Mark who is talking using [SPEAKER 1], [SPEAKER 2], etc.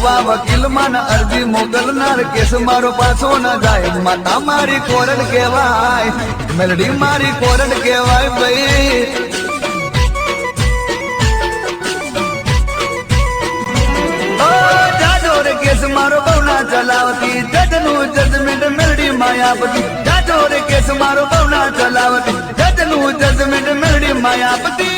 [SPEAKER 1] જોવા વકીલ માં અરજી મોકલનાર કેસ મારો પાછો ન જાય માતા મારી કોરડ કહેવાય મેલડી મારી કોરડ કહેવાય ભાઈ કેસ મારો બહુ ના ચલાવતી જજનું જજમેન્ટ મેલડી માયાપતિ જાજો રે કેસ મારો બહુ ના ચલાવતી જજનું જજમેન્ટ મેલડી માયાપતિ